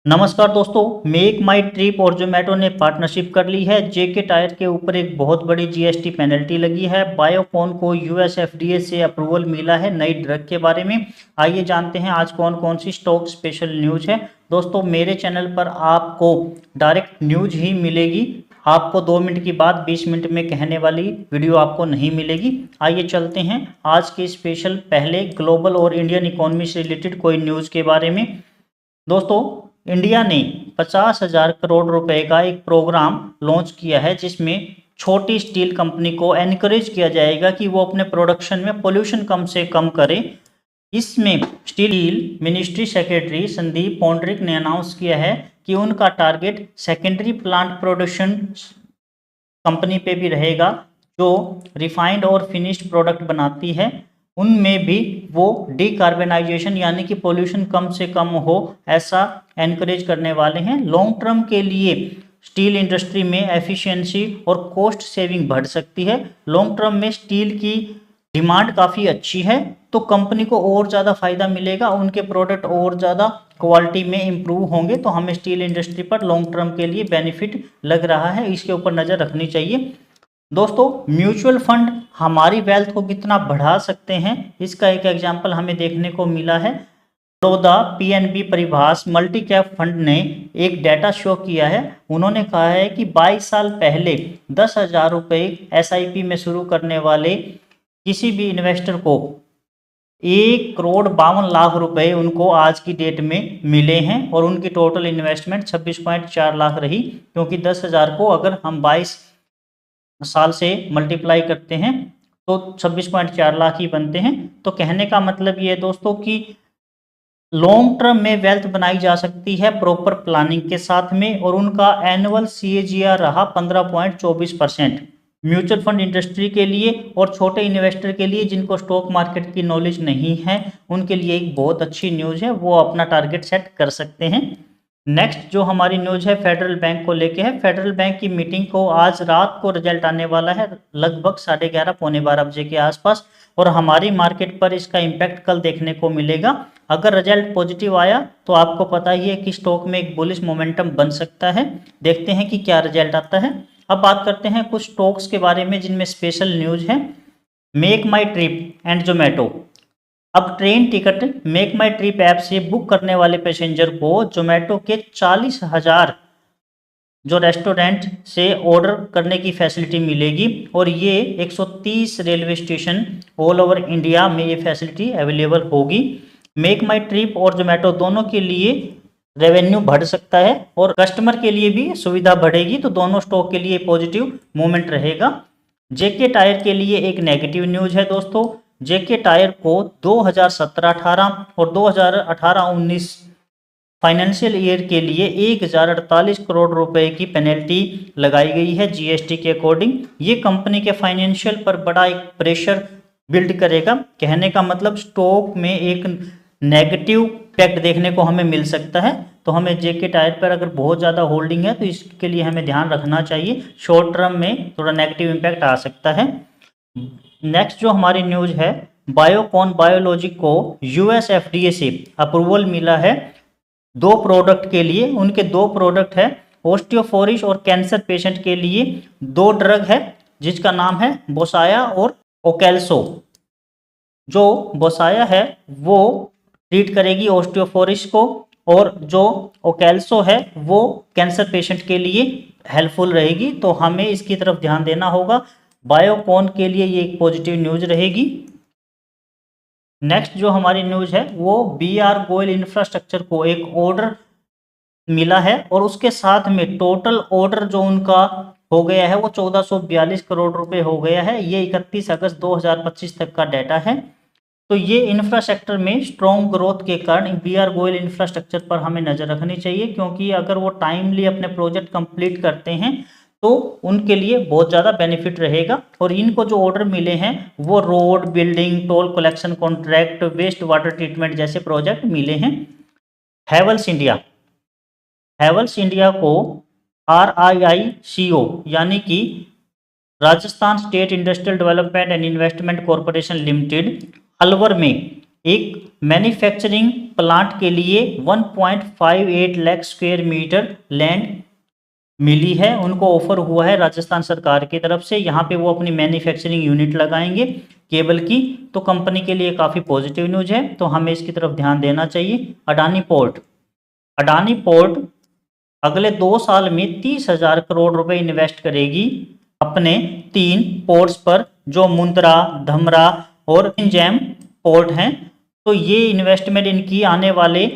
नमस्कार दोस्तों, मेक माई ट्रिप और जोमेटो ने पार्टनरशिप कर ली है। जेके टायर के ऊपर एक बहुत बड़ी जीएसटी पेनल्टी लगी है। बायोकॉन को यूएस एफडीए से अप्रूवल मिला है नई ड्रग के बारे में। आइए जानते हैं आज कौन कौन सी स्टॉक स्पेशल न्यूज है। दोस्तों, मेरे चैनल पर आपको डायरेक्ट न्यूज ही मिलेगी। आपको 2 मिनट की बात 20 मिनट में कहने वाली वीडियो आपको नहीं मिलेगी। आइए चलते हैं आज के स्पेशल। पहले ग्लोबल और इंडियन इकोनॉमी से रिलेटेड कोई न्यूज़ के बारे में। दोस्तों, इंडिया ने 50,000 करोड़ रुपए का एक प्रोग्राम लॉन्च किया है जिसमें छोटी स्टील कंपनी को एनकरेज किया जाएगा कि वो अपने प्रोडक्शन में पोल्यूशन कम से कम करे। इसमें steel ministry secretary Sandeep Poundrik ने अनाउंस किया है कि उनका target secondary plant production company पे भी रहेगा जो रिफाइंड और फिनिश्ड प्रोडक्ट बनाती है। उनमें भी वो डिकार्बनाइजेशन यानी कि पोल्यूशन कम से कम हो ऐसा एनकरेज करने वाले हैं। लॉन्ग टर्म के लिए स्टील इंडस्ट्री में एफिशिएंसी और कॉस्ट सेविंग बढ़ सकती है। लॉन्ग टर्म में स्टील की डिमांड काफ़ी अच्छी है तो कंपनी को और ज़्यादा फायदा मिलेगा, उनके प्रोडक्ट और ज़्यादा क्वालिटी में इम्प्रूव होंगे। तो हमें स्टील इंडस्ट्री पर लॉन्ग टर्म के लिए बेनिफिट लग रहा है, इसके ऊपर नज़र रखनी चाहिए। दोस्तों, म्यूचुअल फंड हमारी वेल्थ को कितना बढ़ा सकते हैं इसका एक एग्जाम्पल हमें देखने को मिला है। Baroda PNB Paribas multi cap fund ने एक डाटा शो किया है। उन्होंने कहा है कि 22 साल पहले 10,000 रुपये एसआईपी में शुरू करने वाले किसी भी इन्वेस्टर को 1,52,00,000 रुपए उनको आज की डेट में मिले हैं और उनकी टोटल इन्वेस्टमेंट 26.4 लाख रही, क्योंकि 10,000 को अगर हम 22 साल से मल्टीप्लाई करते हैं तो 26.4 लाख ही बनते हैं। तो कहने का मतलब ये है दोस्तों कि लॉन्ग टर्म में वेल्थ बनाई जा सकती है प्रॉपर प्लानिंग के साथ में, और उनका एनुअल सीएजीआर रहा 15.24%। म्यूचुअल फंड इंडस्ट्री के लिए और छोटे इन्वेस्टर के लिए जिनको स्टॉक मार्केट की नॉलेज नहीं है उनके लिए एक बहुत अच्छी न्यूज़ है, वो अपना टारगेट सेट कर सकते हैं। नेक्स्ट जो हमारी न्यूज़ है फेडरल बैंक को लेके है। फेडरल बैंक की मीटिंग को आज रात को रिजल्ट आने वाला है लगभग 11:30 पौने 12 बजे के आसपास, और हमारी मार्केट पर इसका इम्पैक्ट कल देखने को मिलेगा। अगर रिजल्ट पॉजिटिव आया तो आपको पता ही है कि स्टॉक में एक बुलिश मोमेंटम बन सकता है। देखते हैं कि क्या रिजल्ट आता है। अब बात करते हैं कुछ स्टॉक्स के बारे में जिनमें स्पेशल न्यूज़ है। Make my trip and Zomato. अब ट्रेन टिकट मेक माई ट्रिप ऐप से बुक करने वाले पैसेंजर को जोमेटो के 40,000 जो रेस्टोरेंट से ऑर्डर करने की फैसिलिटी मिलेगी, और ये 130 railway station all over India में ये फैसिलिटी अवेलेबल होगी। मेक माई ट्रिप और जोमेटो दोनों के लिए रेवेन्यू बढ़ सकता है और कस्टमर के लिए भी सुविधा बढ़ेगी, तो दोनों स्टॉक के लिए पॉजिटिव मूवमेंट रहेगा। जेके टायर के लिए एक नेगेटिव न्यूज है दोस्तों। जेके टायर को 2017-18 और 2018-19 फाइनेंशियल ईयर के लिए 1,048 करोड़ रुपए की पेनल्टी लगाई गई है जीएसटी के अकॉर्डिंग। ये कंपनी के फाइनेंशियल पर बड़ा एक प्रेशर बिल्ड करेगा। कहने का मतलब स्टॉक में एक नेगेटिव इम्पैक्ट देखने को हमें मिल सकता है। तो हमें जेके टायर पर अगर बहुत ज़्यादा होल्डिंग है तो इसके लिए हमें ध्यान रखना चाहिए, शॉर्ट टर्म में थोड़ा नेगेटिव इम्पैक्ट आ सकता है। नेक्स्ट जो हमारी न्यूज़ है, बायोकॉन बायोलॉजिक को यूएस एफडीए से अप्रूवल मिला है 2 प्रोडक्ट के लिए। उनके 2 प्रोडक्ट है ऑस्टियोफोरिस और कैंसर पेशेंट के लिए 2 ड्रग है जिसका नाम है बोसाया और ओकेल्सो। जो बोसाया है वो ट्रीट करेगी ऑस्टियोफोरिस को, और जो ओकेल्सो है वो कैंसर पेशेंट के लिए हेल्पफुल रहेगी। तो हमें इसकी तरफ ध्यान देना होगा। बायोकॉन के लिए ये एक पॉजिटिव न्यूज रहेगी। नेक्स्ट जो हमारी न्यूज है वो बीआर गोयल इंफ्रास्ट्रक्चर को एक ऑर्डर मिला है, और उसके साथ में टोटल ऑर्डर जो उनका हो गया है वो 1442 करोड़ रुपए हो गया है। ये 31 अगस्त 2025 तक का डाटा है। तो ये इंफ्रास्ट्रक्चर में स्ट्रॉन्ग ग्रोथ के कारण बीआर गोयल इंफ्रास्ट्रक्चर पर हमें नज़र रखनी चाहिए, क्योंकि अगर वो टाइमली अपने प्रोजेक्ट कंप्लीट करते हैं तो उनके लिए बहुत ज़्यादा बेनिफिट रहेगा। और इनको जो ऑर्डर मिले हैं वो road, building, toll collection contract, waste water treatment जैसे प्रोजेक्ट मिले हैं। हैवल्स इंडिया को RIICO यानी कि Rajasthan state industrial development and investment corporation limited Alwar में एक मैन्युफैक्चरिंग प्लांट के लिए 1.58 लाख स्क्वायर मीटर लैंड मिली है, उनको ऑफर हुआ है राजस्थान सरकार की तरफ से। यहाँ पे वो अपनी मैन्युफैक्चरिंग यूनिट लगाएंगे केबल की, तो कंपनी के लिए काफ़ी पॉजिटिव न्यूज है, तो हमें इसकी तरफ ध्यान देना चाहिए। अडानी पोर्ट अगले 2 साल में 30,000 करोड़ रुपए इन्वेस्ट करेगी अपने 3 पोर्ट्स पर, जो मुंद्रा, धमरा और इंजैम पोर्ट हैं। तो ये इन्वेस्टमेंट इनकी आने वाले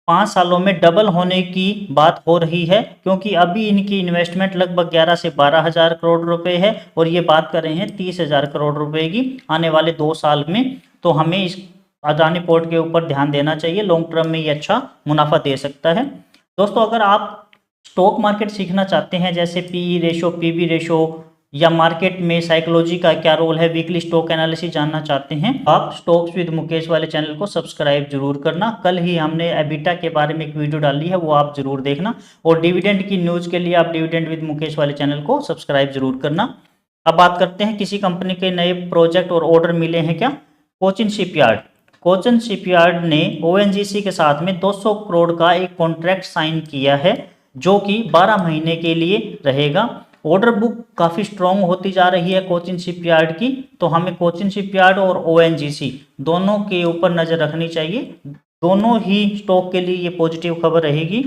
5 सालों में डबल होने की बात हो रही है, क्योंकि अभी इनकी इन्वेस्टमेंट लगभग 11 से 12,000 करोड़ रुपए है और ये बात कर रहे हैं 30,000 करोड़ रुपए की आने वाले 2 साल में। तो हमें इस अडानी पोर्ट के ऊपर ध्यान देना चाहिए, लॉन्ग टर्म में ये अच्छा मुनाफा दे सकता है। दोस्तों, अगर आप स्टॉक मार्केट सीखना चाहते हैं, जैसे पीई रेशो, पीबी रेशो, या मार्केट में साइकोलॉजी का क्या रोल है, वीकली स्टॉक एनालिसिस जानना चाहते हैं, आप स्टॉक्स विद मुकेश वाले चैनल को सब्सक्राइब जरूर करना। कल ही हमने एबिटा के बारे में एक वीडियो डाली है, वो आप जरूर देखना। और डिविडेंड की न्यूज़ के लिए आप डिविडेंड विद मुकेश वाले चैनल को सब्सक्राइब जरूर करना। अब बात करते हैं किसी कंपनी के नए प्रोजेक्ट और ऑर्डर मिले हैं क्या। कोचिन शिपयार्ड ने ओएनजीसी के साथ में 200 करोड़ का एक कॉन्ट्रैक्ट साइन किया है, जो कि 12 महीने के लिए रहेगा। ऑर्डर बुक काफ़ी स्ट्रॉन्ग होती जा रही है कोचिन शिपयार्ड की, तो हमें कोचिन शिपयार्ड और ओएनजीसी दोनों के ऊपर नज़र रखनी चाहिए। दोनों ही स्टॉक के लिए ये पॉजिटिव खबर रहेगी।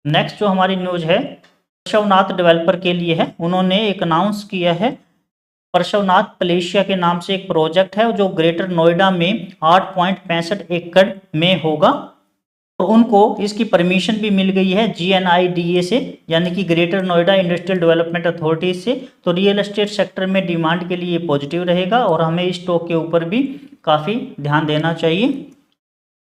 नेक्स्ट जो हमारी न्यूज़ है पार्श्वनाथ डेवलपर के लिए है। उन्होंने एक अनाउंस किया है, पार्श्वनाथ प्लेशिया के नाम से एक प्रोजेक्ट है जो ग्रेटर नोएडा में 8.65 एकड़ में होगा, और उनको इसकी परमिशन भी मिल गई है GNIDA से, यानी कि greater Noida industrial development authority से। तो रियल एस्टेट सेक्टर में डिमांड के लिए पॉजिटिव रहेगा और हमें इस स्टॉक के ऊपर भी काफ़ी ध्यान देना चाहिए।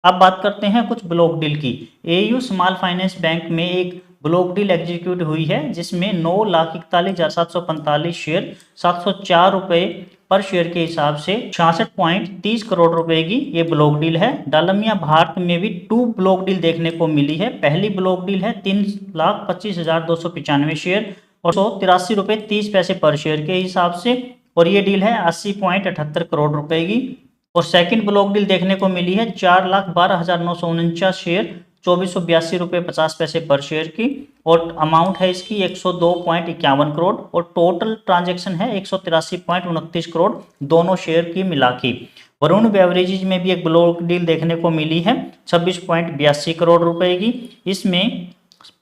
अब बात करते हैं कुछ ब्लॉक डील की। AU स्मॉल फाइनेंस बैंक में एक ब्लॉक डील एग्जीक्यूट हुई है, जिसमें 9,41,745 शेयर 704 रुपये पर शेयर के हिसाब से 66.30 करोड़ रुपए की ये ब्लॉक डील है। डालमिया भारत में भी 2 ब्लॉक डील देखने को मिली है। पहली ब्लॉक डील है 3,25,295 शेयर और 183 रुपये 30 पैसे पर शेयर के हिसाब से, और ये डील है 80.78 करोड़ रुपए की। और सेकंड ब्लॉक डील देखने को मिली है 4,12,949 शेयर 2482 रुपये 50 पैसे पर शेयर की, और अमाउंट है इसकी 102.51 करोड़, और टोटल ट्रांजैक्शन है 183.29 करोड़ दोनों शेयर की मिला के। वरुण बेवरेजेज में भी एक ब्लॉक डील देखने को मिली है 26.82 करोड़ रुपए की। इसमें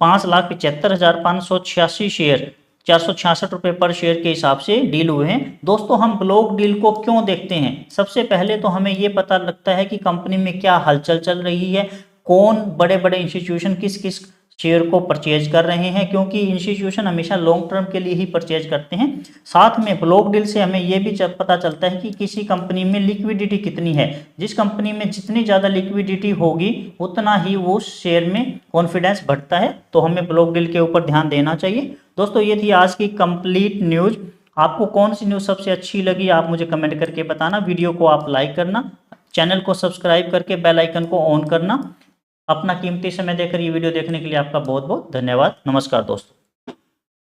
5,75,586 शेयर 466 रुपये पर शेयर के हिसाब से डील हुए हैं। दोस्तों, हम ब्लॉक डील को क्यों देखते हैं? सबसे पहले तो हमें ये पता लगता है कि कंपनी में क्या हलचल चल रही है, कौन बड़े बड़े इंस्टीट्यूशन किस किस शेयर को परचेज कर रहे हैं, क्योंकि इंस्टीट्यूशन हमेशा लॉन्ग टर्म के लिए ही परचेज करते हैं। साथ में ब्लॉक डील से हमें यह भी पता चलता है कि किसी कंपनी में लिक्विडिटी कितनी है। जिस कंपनी में जितनी ज़्यादा लिक्विडिटी होगी उतना ही वो शेयर में कॉन्फिडेंस बढ़ता है, तो हमें ब्लॉक डील के ऊपर ध्यान देना चाहिए। दोस्तों, ये थी आज की कंप्लीट न्यूज़। आपको कौन सी न्यूज़ सबसे अच्छी लगी आप मुझे कमेंट करके बताना। वीडियो को आप लाइक करना, चैनल को सब्सक्राइब करके बेल आइकन को ऑन करना। अपना कीमती समय देकर ये वीडियो देखने के लिए आपका बहुत बहुत धन्यवाद। नमस्कार दोस्तों।